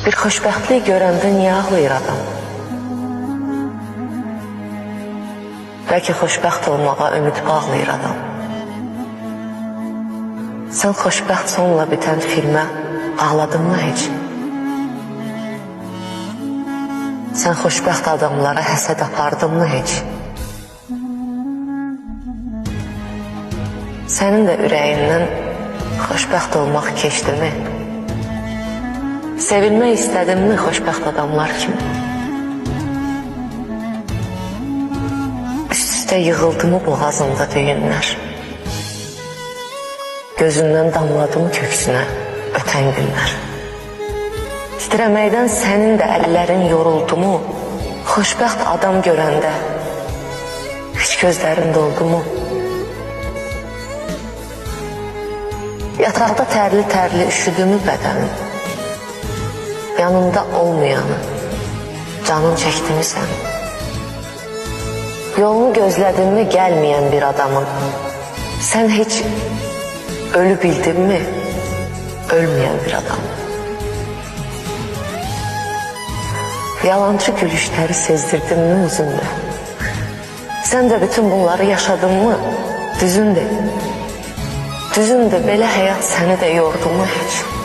Bir xoşbəxtlik görəndə niyə ağlayır adam? Bəlkə xoşbəxt olmağa ümid bağlayır adam. Sən xoşbəxt sonla bitən filmə ağladın mı heç? Sən xoşbəxt adamlara həsəd apardın mı heç? Sənin də ürəyindən xoşbəxt olmaq keçdi mi? Sevilmək istədin mi xoşbəxt adamlar kimi? Üst-üstə yığıldı mı boğazında düyünlər? Gözündən damladı mı köksünə ötən günlər? Titrəməkdən sənin də əllərin yoruldu mu? Xoşbəxt adam görəndə heç gözlərin doldu mu? Yataqda tərli-tərli üşüdü mü bədənin? Yanında olmayanı canın çəkdi mi sən? Yolunu gözlədin mi gəlməyən bir adamın? Sən heç ölü bildin mi ölməyən bir adam? Yalancı gülüşləri sezdirdin mi üzündə? Sən də bütün bunları yaşadın mı? Düzündür. Düzündür, belə həyat səni də yordu mu heç?